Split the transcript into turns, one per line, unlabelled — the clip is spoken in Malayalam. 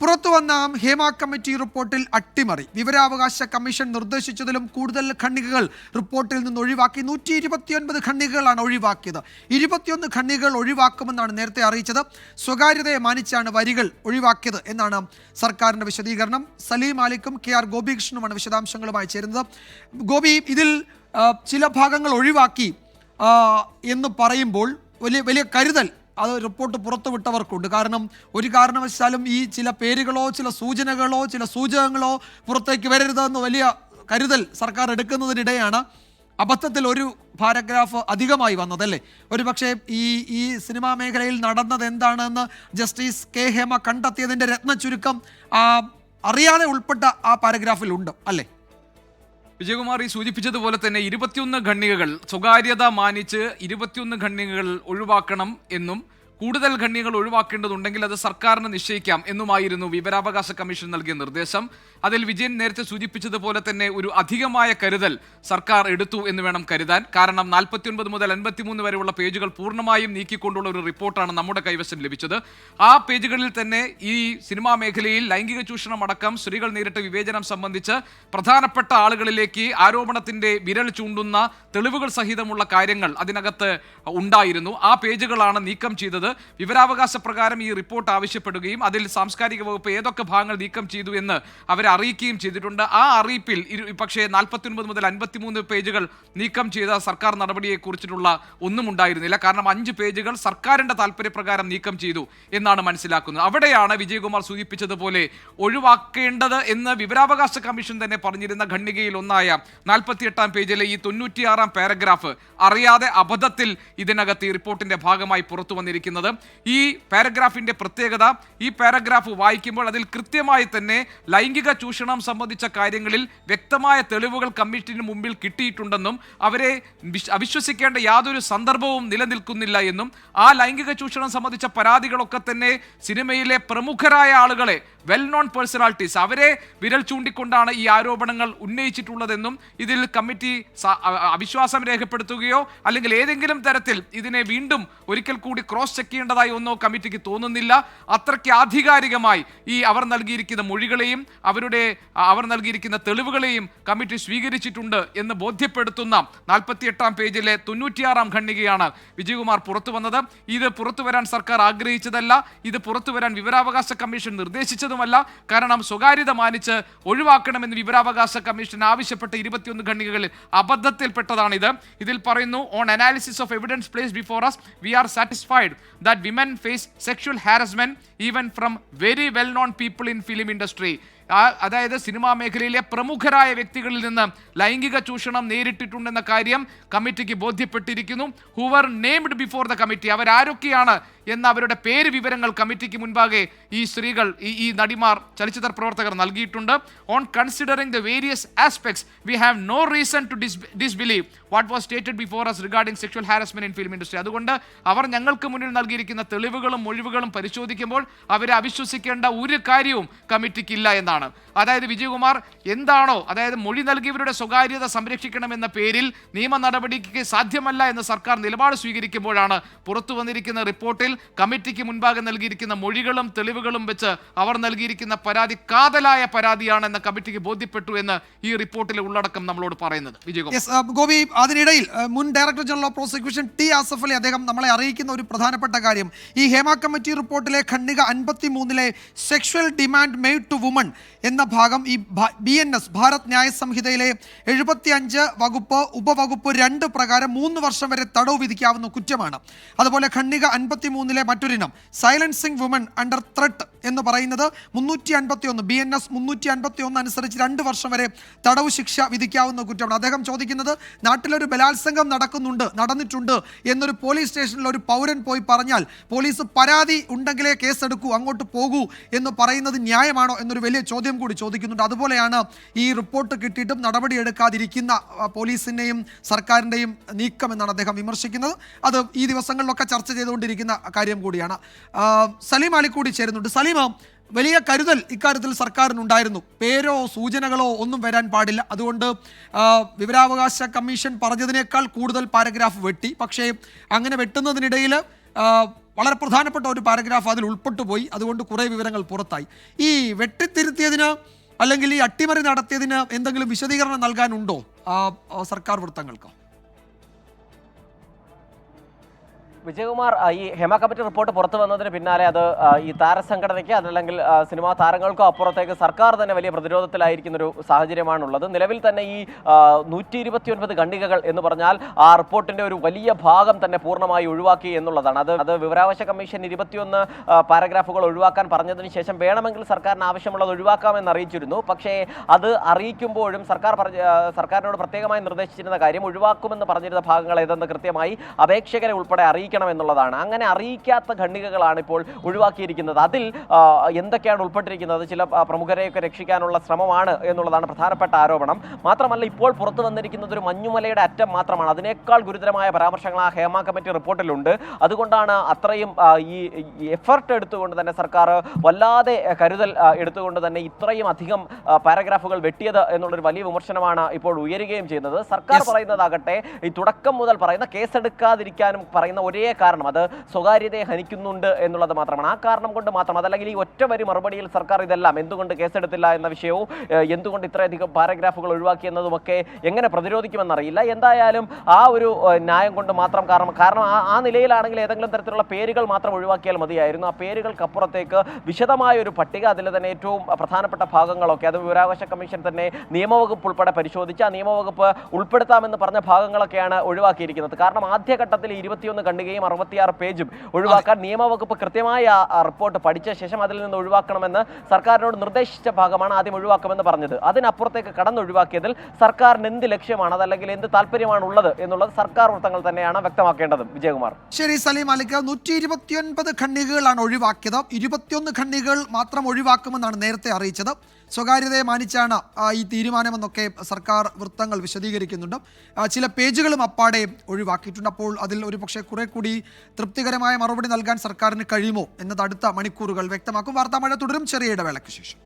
പുറത്തുവന്ന ഹേമ കമ്മിറ്റി റിപ്പോർട്ടിൽ അട്ടിമറി. വിവരാവകാശ കമ്മീഷൻ നിർദ്ദേശിച്ചതിലും കൂടുതൽ ഖണ്ഡികകൾ റിപ്പോർട്ടിൽ നിന്ന് ഒഴിവാക്കി. 129 ഖണ്ഡികകളാണ് ഒഴിവാക്കിയത്. 21 ഖണ്ഡികകൾ ഒഴിവാക്കുമെന്നാണ് നേരത്തെ അറിയിച്ചത്. സ്വകാര്യതയെ മാനിച്ചാണ് വരികൾ ഒഴിവാക്കിയത് എന്നാണ് സർക്കാരിന്റെ വിശദീകരണം. സലീം മാലിക്കും KR ഗോപികൃഷ്ണനുമാണ് വിശദാംശങ്ങളുമായി ചേരുന്നത്. ഗോപി, ഇതിൽ ചില ഭാഗങ്ങൾ ഒഴിവാക്കി എന്ന് പറയുമ്പോൾ വലിയ കരുതൽ അത് റിപ്പോർട്ട് പുറത്തുവിട്ടവർക്കുണ്ട്. കാരണം ഒരു കാരണവശാലും ഈ ചില പേരുകളോ ചില സൂചനകളോ ചില സൂചകങ്ങളോ പുറത്തേക്ക് വരരുതെന്ന് വലിയ കരുതൽ സർക്കാർ എടുക്കുന്നതിനിടെയാണ് അബദ്ധത്തിൽ ഒരു പാരഗ്രാഫ് അധികമായി വന്നതല്ലേ. ഒരു പക്ഷേ ഈ സിനിമാ മേഖലയിൽ നടന്നത് എന്താണെന്ന് ജസ്റ്റിസ് K ഹേമ കണ്ടെത്തിയതിൻ്റെ രത്ന ചുരുക്കം അറിയാതെ ഉൾപ്പെട്ട ആ പാരഗ്രാഫിലുണ്ട് അല്ലേ?
വിജയകുമാർ ഈ സൂചിപ്പിച്ചതുപോലെ തന്നെ 21 ഖണ്ഡികകൾ സ്വകാര്യത മാനിച്ച് 21 ഖണ്ഡികകൾ ഒഴിവാക്കണം എന്നും കൂടുതൽ ഖണ്ഡികകൾ ഒഴിവാക്കേണ്ടതുണ്ടെങ്കിൽ അത് സർക്കാരിന് നിശ്ചയിക്കാം എന്നുമായിരുന്നു വിവരാവകാശ കമ്മീഷൻ നൽകിയ നിർദ്ദേശം. അതിൽ വിജയൻ നേരത്തെ സൂചിപ്പിച്ചതുപോലെ തന്നെ ഒരു അധികമായ കരുതൽ സർക്കാർ എടുത്തു എന്ന് വേണം കരുതാൻ. കാരണം 49 മുതൽ 53 വരെയുള്ള പേജുകൾ പൂർണ്ണമായും നീക്കിക്കൊണ്ടുള്ള ഒരു റിപ്പോർട്ടാണ് നമ്മുടെ കൈവശം ലഭിച്ചത്. ആ പേജുകളിൽ തന്നെ ഈ സിനിമാ മേഖലയിൽ ലൈംഗിക ചൂഷണം അടക്കം സ്ത്രീകൾ നേരിട്ട വിവേചനം സംബന്ധിച്ച് പ്രധാനപ്പെട്ട ആളുകളിലേക്ക് ആരോപണത്തിന്റെ വിരൽ ചൂണ്ടുന്ന തെളിവുകൾ സഹിതമുള്ള കാര്യങ്ങൾ അതിനകത്ത് ഉണ്ടായിരുന്നു. ആ പേജുകളാണ് നീക്കം ചെയ്തത്. വിവരാവകാശ പ്രകാരം ഈ റിപ്പോർട്ട് ആവശ്യപ്പെടുകയും അതിൽ സാംസ്കാരിക വകുപ്പ് ഏതൊക്കെ ഭാഗങ്ങൾ നീക്കം ചെയ്തു എന്ന് അവരെ അറിയിക്കുകയും ചെയ്തിട്ടുണ്ട്. ആ അറിയിപ്പിൽ പക്ഷേ 49 മുതൽ 53 പേജുകൾ നീക്കം ചെയ്ത സർക്കാർ നടപടിയെക്കുറിച്ചിട്ടുള്ള ഒന്നും ഉണ്ടായിരുന്നില്ല. കാരണം 5 പേജുകൾ സർക്കാരിന്റെ താല്പര്യപ്രകാരം നീക്കം ചെയ്തു എന്നാണ് മനസ്സിലാക്കുന്നത്. അവിടെയാണ് വിജയകുമാർ സൂചിപ്പിച്ചതുപോലെ ഒഴിവാക്കേണ്ടത് എന്ന് വിവരാവകാശ കമ്മീഷൻ തന്നെ പറഞ്ഞിരുന്ന ഖണ്ഡികയിൽ ഒന്നായ 48-ാം പേജിലെ ഈ 96-ാം പാരഗ്രാഫ് അറിയാതെ അബദ്ധത്തിൽ ഇതിനകത്ത് ഈ റിപ്പോർട്ടിന്റെ ഭാഗമായി പുറത്തു വന്നിരിക്കുന്നത്. ഈ പാരഗ്രാഫിന്റെ പ്രത്യേകത, ഈ പാരഗ്രാഫ് വായിക്കുമ്പോൾ അതിൽ കൃത്യമായി തന്നെ ലൈംഗിക ചൂഷണം സംബന്ധിച്ച കാര്യങ്ങളിൽ വ്യക്തമായ തെളിവുകൾ കമ്മീഷന് മുമ്പിൽ കിട്ടിയിട്ടുണ്ടെന്നും അവരെ അവിശ്വസിക്കേണ്ട യാതൊരു സന്ദർഭവും നിലനിൽക്കുന്നില്ല എന്നും ആ ലൈംഗിക ചൂഷണം സംബന്ധിച്ച പരാതികളൊക്കെ തന്നെ സിനിമയിലെ പ്രമുഖരായ ആളുകളെ, വെൽ നോൺ പേഴ്സണാലിറ്റീസ്, അവരെ വിരൽ ചൂണ്ടിക്കൊണ്ടാണ് ഈ ആരോപണങ്ങൾ ഉന്നയിച്ചിട്ടുള്ളതെന്നും ഇതിൽ കമ്മിറ്റി അവിശ്വാസം രേഖപ്പെടുത്തുകയോ അല്ലെങ്കിൽ ഏതെങ്കിലും തരത്തിൽ ഇതിനെ വീണ്ടും ഒരിക്കൽ കൂടി ക്രോസ് ചെക്ക് ചെയ്യേണ്ടതായി ഒന്നോ കമ്മിറ്റിക്ക് തോന്നുന്നില്ല. അത്രയ്ക്ക് ആധികാരികമായി ഈ അവർ നൽകിയിരിക്കുന്ന മൊഴികളെയും അവർ നൽകിയിരിക്കുന്ന തെളിവുകളെയും കമ്മിറ്റി സ്വീകരിച്ചിട്ടുണ്ട് എന്ന് ബോധ്യപ്പെടുത്തുന്ന 48-ാം പേജിലെ 96-ാം ഖണ്ഡികയാണ് വിജയകുമാർ പുറത്തു വന്നത്. ഇത് പുറത്തു വരാൻ സർക്കാർ ആഗ്രഹിച്ചതല്ല, ഇത് പുറത്തു വരാൻ വിവരാവകാശ കമ്മീഷൻ നിർദ്ദേശിച്ചതുമല്ല. കാരണം സ്വകാര്യത മാനിച്ച് ഒഴിവാക്കണമെന്ന് വിവരാവകാശ കമ്മീഷൻ ആവശ്യപ്പെട്ട 21 ഖണ്ഡികകളിൽ അബദ്ധത്തിൽപ്പെട്ടതാണിത്. ഇതിൽ പറയുന്നു, on analysis of evidence placed before us we are satisfied that women face sexual harassment even from very well known people in film industry. അതായത് സിനിമാ മേഖലയിലെ പ്രമുഖരായ വ്യക്തികളിൽ നിന്ന് ലൈംഗിക ചൂഷണം നേരിട്ടിട്ടുണ്ടെന്ന കാര്യം കമ്മിറ്റിക്ക് ബോധ്യപ്പെട്ടിരിക്കുന്നു. Who were named before the committee, അവരാരൊക്കെയാണ് എന്ന അവരുടെ പേര് വിവരങ്ങൾ കമ്മിറ്റിക്ക് മുൻപാകെ ഈ സ്ത്രീകൾ, ഈ നടിമാർ, ചലച്ചിത്ര പ്രവർത്തകർ നൽകിയിട്ടുണ്ട്. On considering the various aspects we have no reason to disbelieve what was stated before us regarding sexual harassment in film industry. അതുകൊണ്ട് അവർ ഞങ്ങൾക്ക് മുന്നിൽ നൽകിയിരിക്കുന്ന തെളിവുകളും മൊഴിവുകളും പരിശോധിക്കുമ്പോൾ അവരെ അവിശ്വസിക്കേണ്ട ഒരു കാര്യവും കമ്മിറ്റിക്കില്ല എന്നാണ്. അതായത് വിജയകുമാർ, എന്താണോ, അതായത് മൊഴി നൽകിയവരുടെ സ്വകാര്യത സംരക്ഷിക്കണമെന്ന പേരിൽ നിയമ നടപടിക്ക് സാധ്യമല്ല എന്ന് സർക്കാർ നിലപാട് സ്വീകരിക്കുമ്പോഴാണ് പുറത്തു വന്നിരിക്കുന്ന റിപ്പോർട്ടിൽ കമ്മിറ്റിക്ക് മുൻപാകെ നൽകിയിരിക്കുന്ന മൊഴികളും തെളിവുകളും വെച്ച് അവർ നൽകിയിരിക്കുന്ന പരാതി കാതലായ പരാതിയാണെന്ന് കമ്മിറ്റിക്ക് ബോധ്യപ്പെട്ടു എന്ന് ഈ റിപ്പോർട്ടിലെ ഉള്ളടക്കം നമ്മളോട് പറയുന്നത്. വിജയകുമാർ
ഗോപി, അതിനിടയിൽ മുൻ director general of prosecution T Asaf Ali അദ്ദേഹം നമ്മളെ അറിയിക്കുന്ന ഒരു പ്രധാനപ്പെട്ട കാര്യം, ഈ ഹേമ കമ്മിറ്റി റിപ്പോർട്ടിലെ ഖണ്ഡിക 53-ലെ sexual demand made to woman എന്ന ഭാഗം ഈ BNS ഭാരത് ന്യായ സംഹിതയിലെ 75 വകുപ്പ് ഉപവകുപ്പ് 2 പ്രകാരം 3 വർഷം വരെ തടവ് വിധിക്കാവുന്ന കുറ്റമാണ്. അതുപോലെ ഖണ്ഡിക 53-ലെ മറ്റൊരിനം സൈലൻസിങ് വുമൺ അണ്ടർ ത്രെട്ട് എന്ന് പറയുന്നത് 351 BNS 351 അനുസരിച്ച് 2 വർഷം വരെ തടവ് ശിക്ഷ വിധിക്കാവുന്ന കുറ്റമാണ്. അദ്ദേഹം ചോദിക്കുന്നത്, നാട്ടിലൊരു ബലാത്സംഗം നടന്നിട്ടുണ്ട് എന്നൊരു പോലീസ് സ്റ്റേഷനിൽ ഒരു പൗരൻ പോയി പറഞ്ഞാൽ പോലീസ് പരാതി ഉണ്ടെങ്കിലേ കേസെടുക്കൂ, അങ്ങോട്ട് പോകൂ എന്ന് പറയുന്നത് ന്യായമാണോ എന്നൊരു വലിയ ചോദ്യം കൂടി ചോദിക്കുന്നുണ്ട്. അതുപോലെയാണ് ഈ റിപ്പോർട്ട് കിട്ടിയിട്ടും നടപടിയെടുക്കാതിരിക്കുന്ന പോലീസിൻ്റെയും സർക്കാരിൻ്റെയും നീക്കം എന്നാണ് അദ്ദേഹം വിമർശിക്കുന്നത്. അത് ഈ ദിവസങ്ങളിലൊക്കെ ചർച്ച ചെയ്തുകൊണ്ടിരിക്കുന്ന കാര്യം കൂടിയാണ്. സലീം അലി കൂടി ചേരുന്നുണ്ട്. സലീം, വലിയ കരുതൽ ഇക്കാര്യത്തിൽ സർക്കാരിനുണ്ടായിരുന്നു. പേരോ സൂചനകളോ ഒന്നും വരാൻ പാടില്ല. അതുകൊണ്ട് വിവരാവകാശ കമ്മീഷൻ പറഞ്ഞതിനേക്കാൾ കൂടുതൽ പാരഗ്രാഫ് വെട്ടി. പക്ഷേ അങ്ങനെ വെട്ടുന്നതിനിടയിൽ വളരെ പ്രധാനപ്പെട്ട ഒരു പാരഗ്രാഫ് അതിൽ ഉൾപ്പെട്ടു പോയി. അതുകൊണ്ട് കുറേ വിവരങ്ങൾ പുറത്തായി. ഈ വെട്ടിത്തിരുത്തിയതിന് അല്ലെങ്കിൽ ഈ അട്ടിമറി നടത്തിയതിന് എന്തെങ്കിലും വിശദീകരണം നൽകാനുണ്ടോ സർക്കാർ വൃത്തങ്ങൾക്ക്?
വിജയകുമാർ, ഈ ഹേമ കമ്മിറ്റി റിപ്പോർട്ട് പുറത്തു വന്നതിന് പിന്നാലെ അത് ഈ താരസംഘടനയ്ക്ക് അതല്ലെങ്കിൽ സിനിമാ താരങ്ങൾക്കോ അപ്പുറത്തേക്ക് സർക്കാർ തന്നെ വലിയ പ്രതിരോധത്തിലായിരിക്കുന്ന ഒരു സാഹചര്യമാണുള്ളത്. നിലവിൽ തന്നെ ഈ 129 ഖണ്ഡികകൾ എന്ന് പറഞ്ഞാൽ ആ റിപ്പോർട്ടിന്റെ ഒരു വലിയ ഭാഗം തന്നെ പൂർണ്ണമായി ഒഴിവാക്കി എന്നുള്ളതാണ്. അത് വിവരാവകാശ കമ്മീഷൻ 21 പാരഗ്രാഫുകൾ ഒഴിവാക്കാൻ പറഞ്ഞതിന് ശേഷം വേണമെങ്കിൽ സർക്കാരിന് ആവശ്യമുള്ളത് ഒഴിവാക്കാമെന്ന് അറിയിച്ചിരുന്നു. പക്ഷേ അത് അറിയിക്കുമ്പോഴും സർക്കാരിനോട് പ്രത്യേകമായി നിർദ്ദേശിച്ചിരുന്ന കാര്യം ഒഴിവാക്കുമെന്ന് പറഞ്ഞിരുന്ന ഭാഗങ്ങൾ ഏതെന്ന് കൃത്യമായി അപേക്ഷകരെ ഉൾപ്പെടെ അറിയിക്കണം എന്നുള്ളതാണ്. അങ്ങനെ അറിയിക്കാത്ത ഖണ്ഡികകളാണ് ഇപ്പോൾ ഒഴിവാക്കിയിരിക്കുന്നത്. അതിൽ എന്തൊക്കെയാണ് ഉൾപ്പെട്ടിരിക്കുന്നത്? ചില പ്രമുഖരെയൊക്കെ രക്ഷിക്കാനുള്ള ശ്രമമാണ് എന്നുള്ളതാണ് പ്രധാനപ്പെട്ട ആരോപണം. മാത്രമല്ല, ഇപ്പോൾ പുറത്തു വന്നിരിക്കുന്നത് ഒരു മഞ്ഞുമലയുടെ അറ്റം മാത്രമാണ്. അതിനേക്കാൾ ഗുരുതരമായ പരാമർശങ്ങൾ ആ ഹേമ കമ്മിറ്റി റിപ്പോർട്ടിലുണ്ട്. അതുകൊണ്ടാണ് അത്രയും ഈ എഫർട്ട് എടുത്തുകൊണ്ട് തന്നെ സർക്കാർ വല്ലാതെ കരുതൽ എടുത്തുകൊണ്ട് തന്നെ ഇത്രയും അധികം പാരഗ്രാഫുകൾ വെട്ടിയത് എന്നുള്ളൊരു വലിയ വിമർശനമാണ് ഇപ്പോൾ ഉയരുകയും ചെയ്യുന്നത്. സർക്കാർ പറയുന്നതാകട്ടെ ഈ തുടക്കം മുതൽ പറയുന്ന കേസെടുക്കാതിരിക്കാനും പറയുന്ന ഒരേ കാരണം അത് സ്വകാര്യതയെ ഹനിക്കുന്നുണ്ട് എന്നുള്ളത് മാത്രമാണ്. ആ കാരണം കൊണ്ട് മാത്രം, അതല്ലെങ്കിൽ ഈ ഒറ്റ വരി മറുപടിയിൽ സർക്കാർ ഇതെല്ലാം എന്തുകൊണ്ട് കേസെടുത്തില്ല എന്ന വിഷയവും എന്തുകൊണ്ട് ഇത്രയധികം പാരഗ്രാഫുകൾ ഒഴിവാക്കി എന്നതുമൊക്കെ എങ്ങനെ പ്രതിരോധിക്കുമെന്നറിയില്ല. എന്തായാലും ആ ഒരു ന്യായം കൊണ്ട് മാത്രം കാരണം ആ നിലയിലാണെങ്കിൽ ഏതെങ്കിലും തരത്തിലുള്ള പേരുകൾ മാത്രം ഒഴിവാക്കിയാൽ മതിയായിരുന്നു. ആ പേരുകൾക്കപ്പുറത്തേക്ക് വിശദമായ ഒരു പട്ടിക, അതിൽ തന്നെ ഏറ്റവും പ്രധാനപ്പെട്ട ഭാഗങ്ങളൊക്കെ അത് വിവരാവകാശ കമ്മീഷൻ തന്നെ നിയമവകുപ്പ് ഉൾപ്പെടെ പരിശോധിച്ച് ആ നിയമവകുപ്പ് ഉൾപ്പെടുത്താമെന്ന് പറഞ്ഞ ഭാഗങ്ങളൊക്കെയാണ് ഒഴിവാക്കിയിരിക്കുന്നത്. കാരണം ആദ്യഘട്ടത്തിൽ 21 ഖണ്ഡികയും 66 പേജും ഒഴിവാക്കാൻ നിയമവകുപ്പ് കൃത്യമായ റിപ്പോർട്ട് പഠിച്ച ശേഷം അതിൽ നിന്ന് ഒഴിവാക്കണമെന്ന് സർക്കാരിനോട് നിർദ്ദേശിച്ച ഭാഗമാണ് ആദ്യം ഒഴിവാക്കുമെന്ന് പറഞ്ഞത്. അതിനപ്പുറത്തേക്ക് കടന്നൊഴിവാക്കിയതിൽ സർക്കാരിന് എന്ത് ലക്ഷ്യമാണ്, അതല്ലെങ്കിൽ എന്ത് താല്പര്യമാണ് ഉള്ളത് എന്നുള്ളത് സർക്കാർ വൃത്തങ്ങൾ തന്നെയാണ് വ്യക്തമാക്കേണ്ടത്. വിജയകുമാർ.
ശരി സലീം അലിക്ക്, 129 ഖണ്ഡികകളാണ് ഒഴിവാക്കിയത്. 21 ഖണ്ഡികകൾ മാത്രം ഒഴിവാക്കുമെന്നാണ് നേരത്തെ അറിയിച്ചത്. സ്വകാര്യതയെ മാനിച്ചാണ് ഈ തീരുമാനമെന്നൊക്കെ സർക്കാർ വൃത്തങ്ങൾ വിശദീകരിക്കുന്നുണ്ട്. ചില പേജുകളും അപ്പാടെ ഒഴിവാക്കിയിട്ടുണ്ട്. അപ്പോൾ അതിൽ ഒരു പക്ഷേ കുറെ കൂടി തൃപ്തികരമായ മറുപടി നൽകാൻ സർക്കാരിന് കഴിയുമോ എന്നത് അടുത്ത മണിക്കൂറുകൾ വ്യക്തമാക്കും. വാർത്താമഴ തുടരും ചെറിയ ഇടവേളയ്ക്ക് ശേഷം.